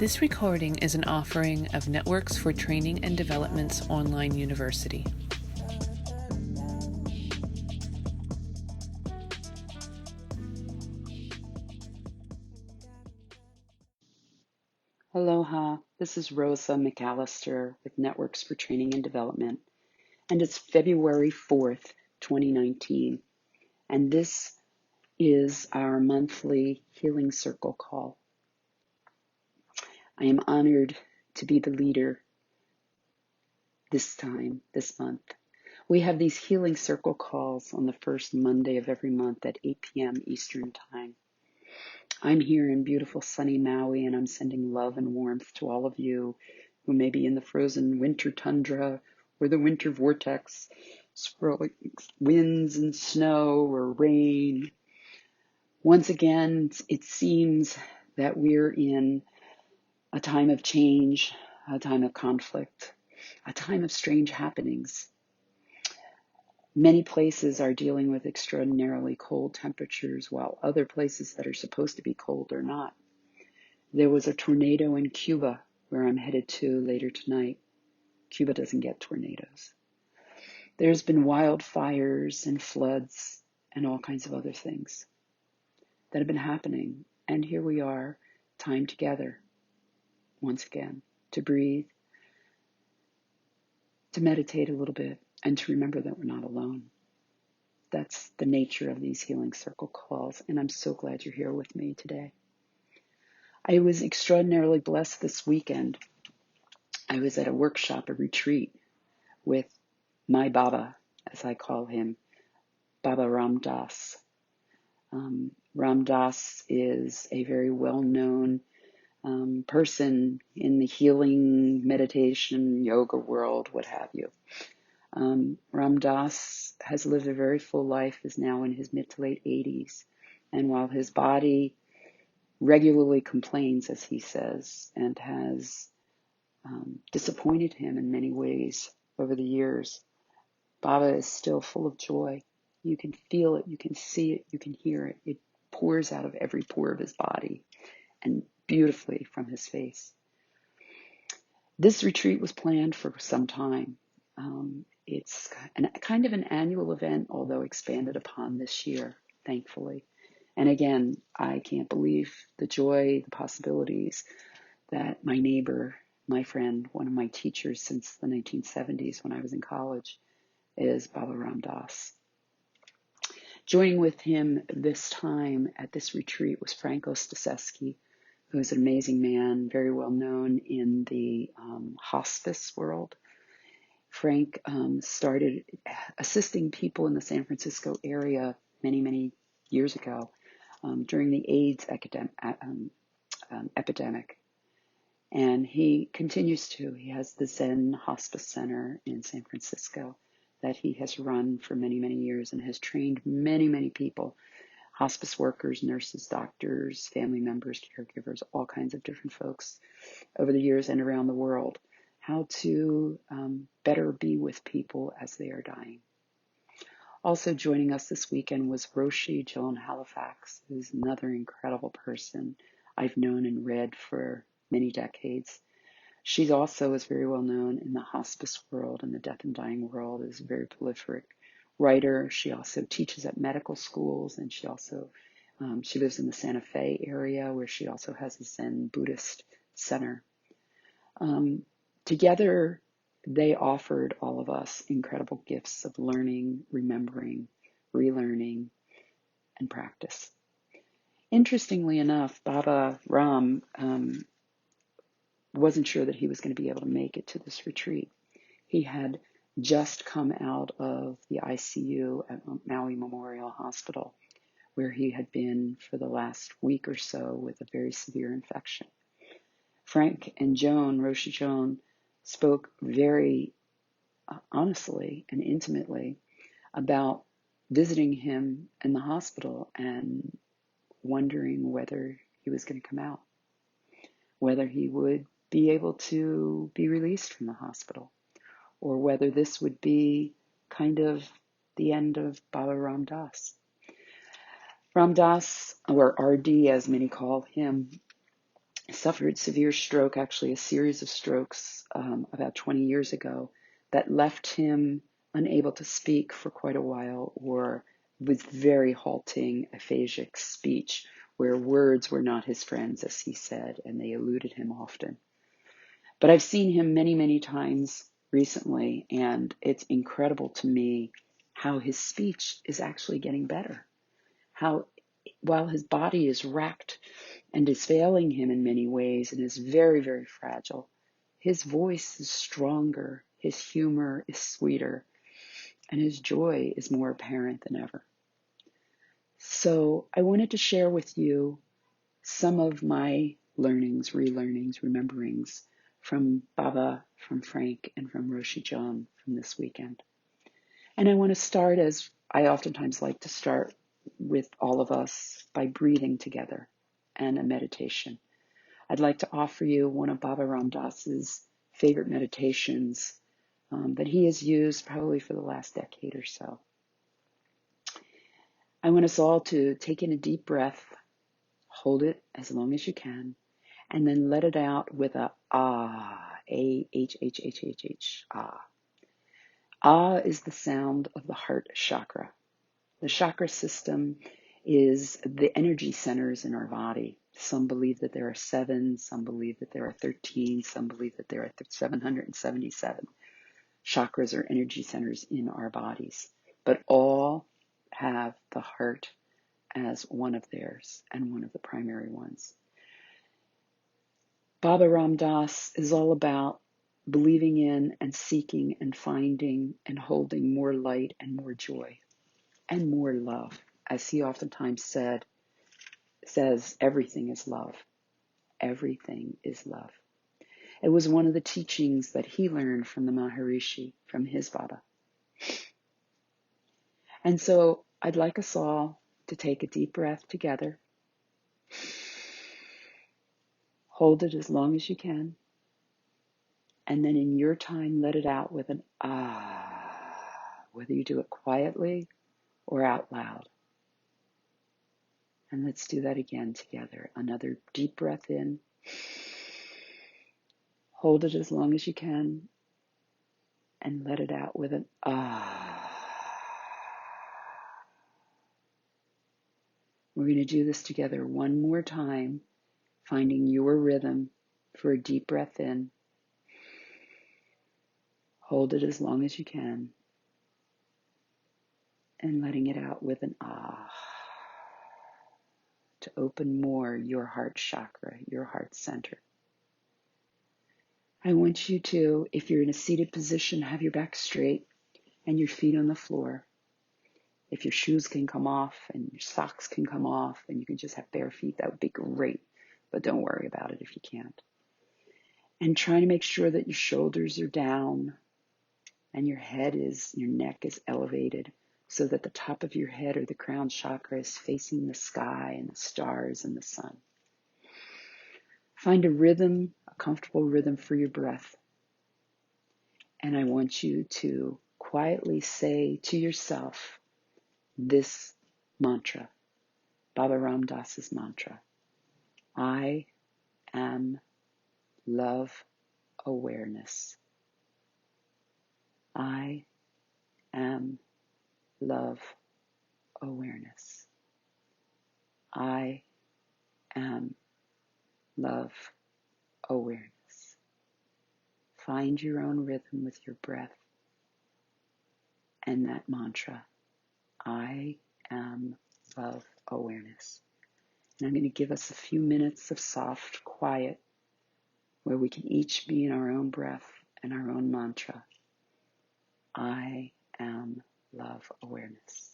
This recording is an offering of Networks for Training and Development's online university. Aloha, this is Rosa McAllister with Networks for Training and Development, and it's February 4th, 2019, and this is our monthly Healing Circle call. I am honored to be the leader this month. We have these Healing Circle calls on the first Monday of every month at 8 p.m. Eastern Time. I'm here in beautiful sunny Maui, and I'm sending love and warmth to all of you who may be in the frozen winter tundra or the winter vortex, swirling winds and snow or rain. Once again, it seems that we're in a time of change, a time of conflict, a time of strange happenings. Many places are dealing with extraordinarily cold temperatures, while other places that are supposed to be cold are not. There was a tornado in Cuba, where I'm headed to later tonight. Cuba doesn't get tornadoes. There's been wildfires and floods and all kinds of other things that have been happening. And here we are, time together, once again, to breathe, to meditate a little bit, and to remember that we're not alone. That's the nature of these Healing Circle calls, and I'm so glad you're here with me today. I was extraordinarily blessed this weekend. I was at a workshop, a retreat, with my Baba, as I call him, Baba Ram Dass. Ram Dass is a very well-known person in the healing, meditation, yoga world, what have you. Ram Dass has lived a very full life, is now in his mid to late 80s. And while his body regularly complains, as he says, and has disappointed him in many ways over the years, Baba is still full of joy. You can feel it, you can see it, you can hear it. It pours out of every pore of his body and beautifully from his face. This retreat was planned for some time. It's kind of an annual event, although expanded upon this year, thankfully. And again, I can't believe the joy, the possibilities that my neighbor, my friend, one of my teachers since the 1970s when I was in college, is Baba Ram Dass. Joining with him this time at this retreat was Frank Ostaseski, who is an amazing man, very well known in the hospice world. Frank started assisting people in the San Francisco area many, many years ago during the AIDS epidemic. And he continues to. He has the Zen Hospice Center in San Francisco that he has run for many, many years and has trained many, many people, hospice workers, nurses, doctors, family members, caregivers, all kinds of different folks over the years and around the world, how to better be with people as they are dying. Also joining us this weekend was Roshi Joan Hallifax, who's another incredible person I've known and read for many decades. She also is very well known in the hospice world and the death and dying world, is a very prolific writer. She also teaches at medical schools, and she also she lives in the Santa Fe area, where she also has a Zen Buddhist center. Together, they offered all of us incredible gifts of learning, remembering, relearning, and practice. Interestingly enough, Baba Ram wasn't sure that he was going to be able to make it to this retreat. He had just come out of the ICU at Maui Memorial Hospital, where he had been for the last week or so with a very severe infection. Frank and Joan, Roshi Joan, spoke very honestly and intimately about visiting him in the hospital and wondering whether he was going to come out, whether he would be able to be released from the hospital, or whether this would be kind of the end of Baba Ram Dass. Ram Dass, or RD as many call him, suffered severe stroke, actually a series of strokes about 20 years ago that left him unable to speak for quite a while, or with very halting aphasic speech where words were not his friends, as he said, and they eluded him often. But I've seen him many, many times recently, and it's incredible to me how his speech is actually getting better. How, while his body is wrecked and is failing him in many ways and is very, very fragile, his voice is stronger, his humor is sweeter, and his joy is more apparent than ever. So I wanted to share with you some of my learnings, relearnings, rememberings from Baba, from Frank, and from Roshi Joan from this weekend. And I want to start, as I oftentimes like to start with all of us, by breathing together and a meditation. I'd like to offer you one of Baba Ram Dass's favorite meditations that he has used probably for the last decade or so. I want us all to take in a deep breath, hold it as long as you can, and then let it out with a ah, A-H-H-H-H-H, ah. Ah is the sound of the heart chakra. The chakra system is the energy centers in our body. Some believe that there are 7, some believe that there are 13, some believe that there are 777 chakras or energy centers in our bodies. But all have the heart as one of theirs and one of the primary ones. Baba Ram Dass is all about believing in and seeking and finding and holding more light and more joy and more love. As he oftentimes says, everything is love. Everything is love. It was one of the teachings that he learned from the Maharishi, from his Baba. And so I'd like us all to take a deep breath together. Hold it as long as you can. And then in your time, let it out with an ah, whether you do it quietly or out loud. And let's do that again together. Another deep breath in. Hold it as long as you can. And let it out with an ah. We're going to do this together one more time, finding your rhythm for a deep breath in. Hold it as long as you can. And letting it out with an ah. To open more your heart chakra, your heart center. I want you to, if you're in a seated position, have your back straight and your feet on the floor. If your shoes can come off and your socks can come off and you can just have bare feet, that would be great. But don't worry about it if you can't. And try to make sure that your shoulders are down and your neck is elevated so that the top of your head or the crown chakra is facing the sky and the stars and the sun. Find a rhythm, a comfortable rhythm for your breath. And I want you to quietly say to yourself this mantra, Baba Ram Dass's mantra. I am love awareness. I am love awareness. I am love awareness. Find your own rhythm with your breath and that mantra. I am love awareness. And I'm going to give us a few minutes of soft quiet where we can each be in our own breath and our own mantra. I am love awareness.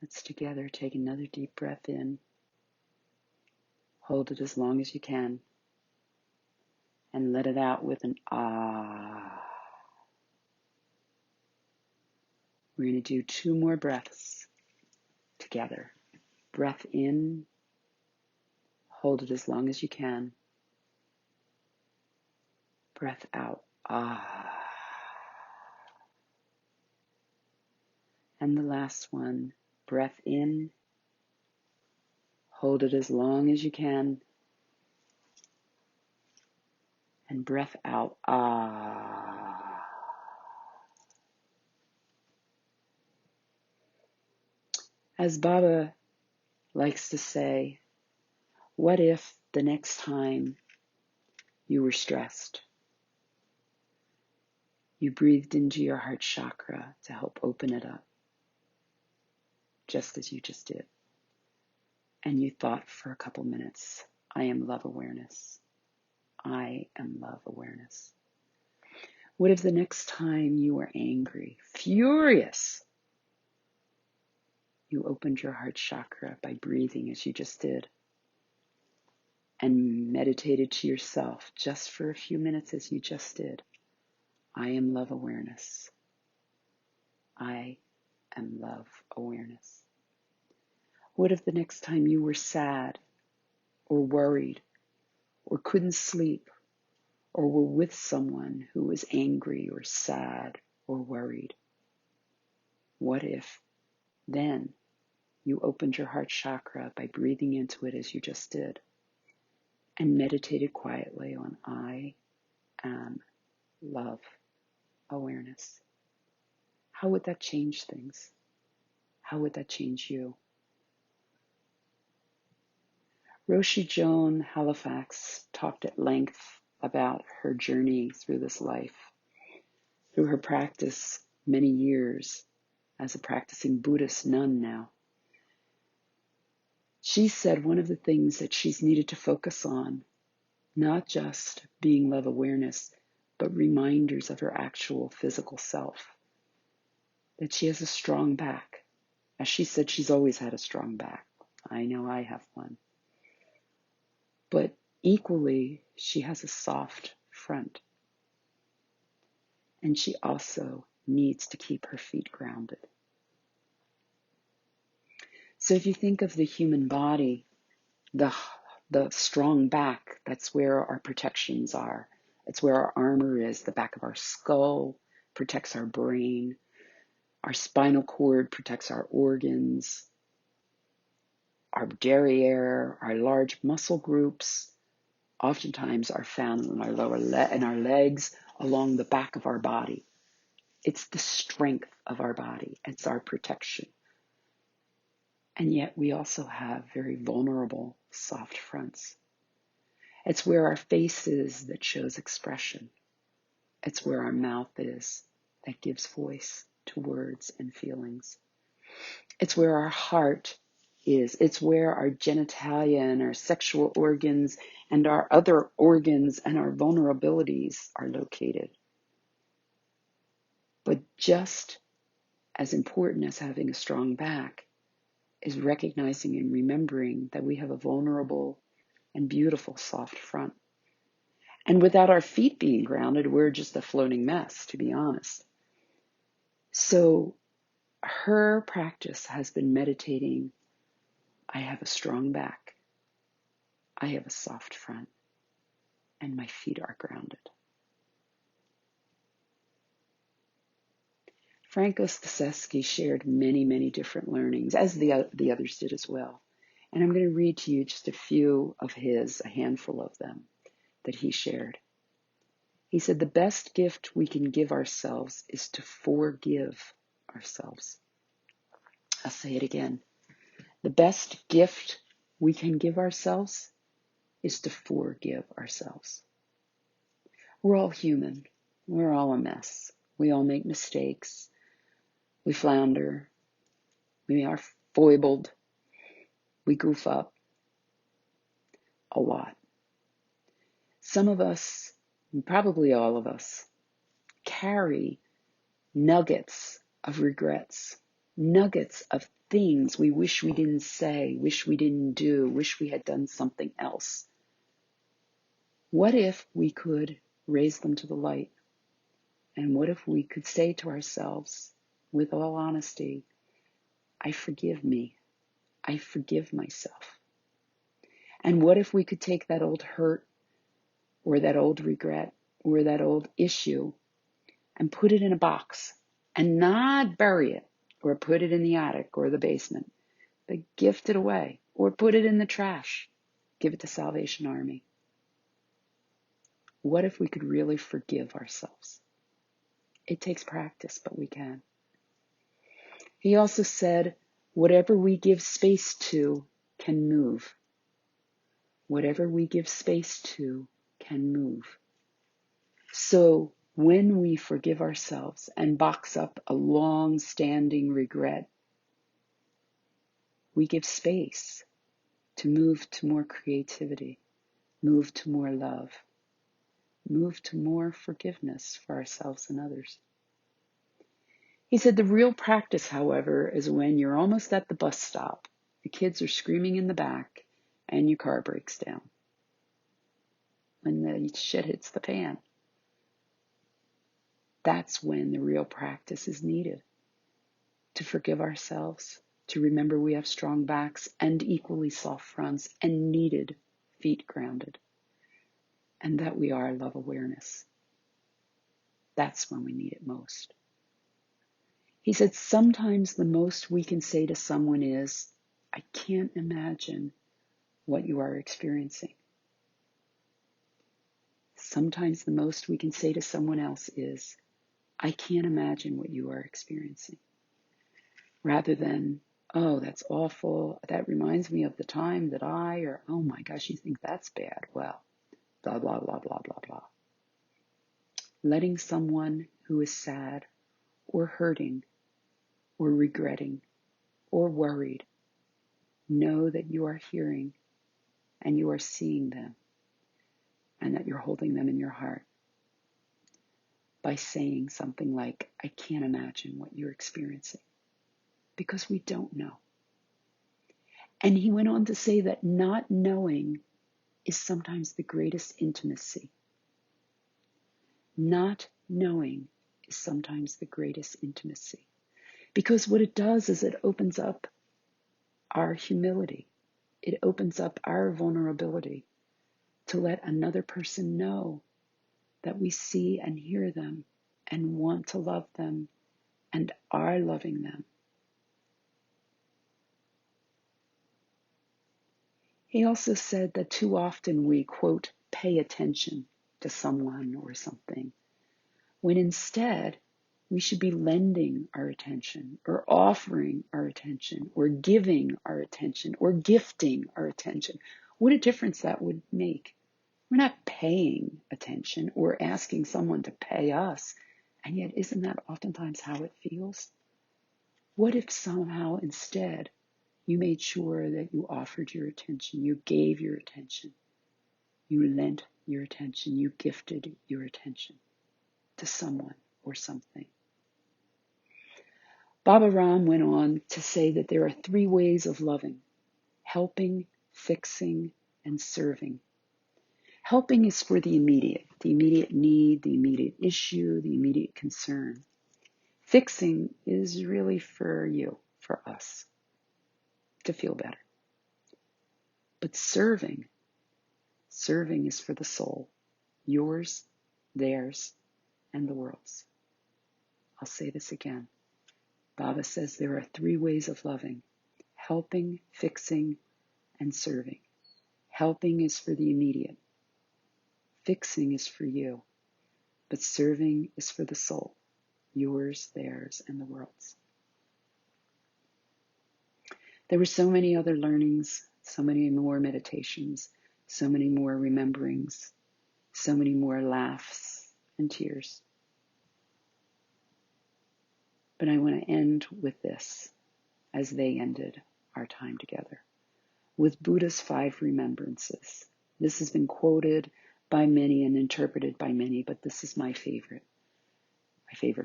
Let's together take another deep breath in. Hold it as long as you can. And let it out with an ah. We're going to do 2 more breaths together. Breath in. Hold it as long as you can. Breath out. Ah. And the last one. Breath in. Hold it as long as you can. And breath out. Ah. As Baba likes to say, what if the next time you were stressed, you breathed into your heart chakra to help open it up, just as you just did, and you thought for a couple minutes, I am love awareness. I am love awareness. What if the next time you were angry, furious, you opened your heart chakra by breathing as you just did, and meditated to yourself just for a few minutes as you just did. I am love awareness. I am love awareness. What if the next time you were sad or worried or couldn't sleep or were with someone who was angry or sad or worried? What if then you opened your heart chakra by breathing into it as you just did and meditated quietly on I am love awareness? How would that change things? How would that change you? Roshi Joan Hallifax talked at length about her journey through this life, through her practice many years as a practicing Buddhist nun now. She said one of the things that she's needed to focus on, not just being love awareness, but reminders of her actual physical self, that she has a strong back. As she said, she's always had a strong back. I know I have one. But equally, she has a soft front. And she also needs to keep her feet grounded. So if you think of the human body, the strong back, that's where our protections are. It's where our armor is. The back of our skull protects our brain. Our spinal cord protects our organs. Our derriere, our large muscle groups, oftentimes are found in our in our legs, along the back of our body. It's the strength of our body. It's our protection. And yet we also have very vulnerable, soft fronts. It's where our face is that shows expression. It's where our mouth is that gives voice to words and feelings. It's where our heart is. It's where our genitalia and our sexual organs and our other organs and our vulnerabilities are located. But just as important as having a strong back is recognizing and remembering that we have a vulnerable and beautiful soft front. And without our feet being grounded, we're just a floating mess, to be honest. So her practice has been meditating, I have a strong back, I have a soft front, and my feet are grounded. Frank Ostaseski shared many, many different learnings, as the others did as well. And I'm going to read to you just a few of his, a handful of them, that he shared. He said, the best gift we can give ourselves is to forgive ourselves. I'll say it again. The best gift we can give ourselves is to forgive ourselves. We're all human. We're all a mess. We all make mistakes. We flounder. We are foibled. We goof up a lot. Some of us, and probably all of us, carry nuggets of regrets, nuggets of things we wish we didn't say, wish we didn't do, wish we had done something else. What if we could raise them to the light? And what if we could say to ourselves, with all honesty, I forgive me. I forgive myself. And what if we could take that old hurt or that old regret or that old issue and put it in a box and not bury it or put it in the attic or the basement, but gift it away or put it in the trash, give it to Salvation Army? What if we could really forgive ourselves? It takes practice, but we can. He also said, whatever we give space to can move. Whatever we give space to can move. So when we forgive ourselves and box up a long-standing regret, we give space to move to more creativity, move to more love, move to more forgiveness for ourselves and others. He said the real practice, however, is when you're almost at the bus stop, the kids are screaming in the back, and your car breaks down. When the shit hits the fan. That's when the real practice is needed. To forgive ourselves, to remember we have strong backs and equally soft fronts and needed feet grounded. And that we are love awareness. That's when we need it most. He said sometimes the most we can say to someone is, I can't imagine what you are experiencing. Sometimes the most we can say to someone else is, I can't imagine what you are experiencing. Rather than, oh, that's awful. That reminds me of the time that or, oh my gosh, you think that's bad. Well, blah, blah, blah, blah, blah, blah. Letting someone who is sad or hurting or regretting or worried know that you are hearing and you are seeing them and that you're holding them in your heart by saying something like, I can't imagine what you're experiencing, because we don't know. And he went on to say that not knowing is sometimes the greatest intimacy. Not knowing is sometimes the greatest intimacy. Because what it does is it opens up our humility. It opens up our vulnerability to let another person know that we see and hear them and want to love them and are loving them. He also said that too often we, quote, pay attention to someone or something, when instead we should be lending our attention or offering our attention or giving our attention or gifting our attention. What a difference that would make. We're not paying attention or asking someone to pay us, and yet isn't that oftentimes how it feels? What if somehow instead you made sure that you offered your attention, you gave your attention, you lent your attention, you gifted your attention to someone or something? Baba Ram went on to say that there are 3 ways of loving: helping, fixing, and serving. Helping is for the immediate need, the immediate issue, the immediate concern. Fixing is really for you, for us, to feel better. But serving is for the soul, yours, theirs, and the world's. I'll say this again. Baba says there are 3 ways of loving: helping, fixing, and serving. Helping is for the immediate. Fixing is for you. But serving is for the soul, yours, theirs, and the world's. There were so many other learnings, so many more meditations, so many more rememberings, so many more laughs and tears. But I want to end with this, as they ended our time together, with Buddha's 5 remembrances. This has been quoted by many and interpreted by many, but this is my favorite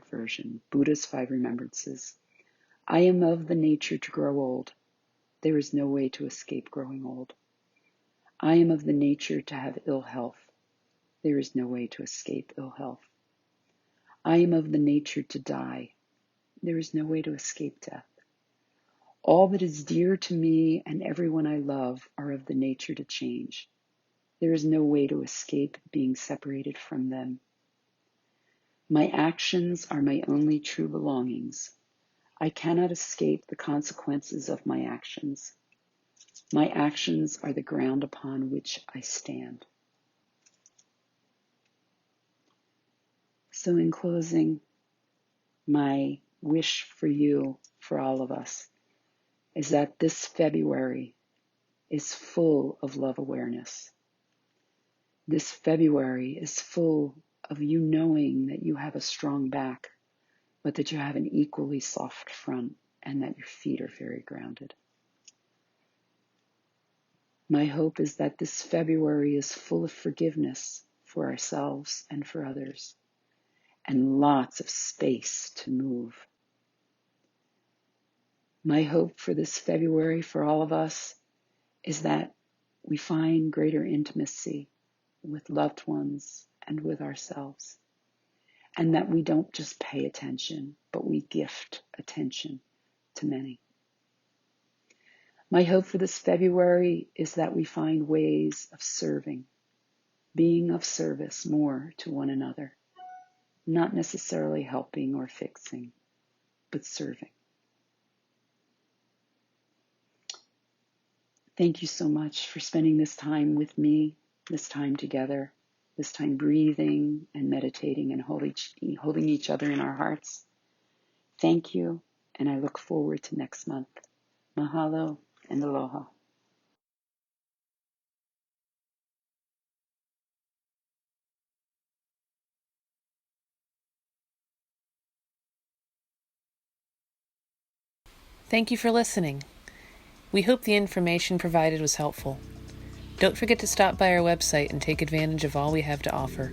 version. Buddha's 5 remembrances. I am of the nature to grow old. There is no way to escape growing old. I am of the nature to have ill health. There is no way to escape ill health. I am of the nature to die. There is no way to escape death. All that is dear to me and everyone I love are of the nature to change. There is no way to escape being separated from them. My actions are my only true belongings. I cannot escape the consequences of my actions. My actions are the ground upon which I stand. So in closing, my wish for you, for all of us, is that this February is full of love awareness. This February is full of you knowing that you have a strong back, but that you have an equally soft front and that your feet are very grounded. My hope is that this February is full of forgiveness for ourselves and for others, and lots of space to move. My hope for this February for all of us is that we find greater intimacy with loved ones and with ourselves, and that we don't just pay attention, but we gift attention to many. My hope for this February is that we find ways of serving, being of service more to one another, not necessarily helping or fixing, but serving. Thank you so much for spending this time with me, this time together, this time breathing and meditating and holding each other in our hearts. Thank you, and I look forward to next month. Mahalo and aloha. Thank you for listening. We hope the information provided was helpful. Don't forget to stop by our website and take advantage of all we have to offer.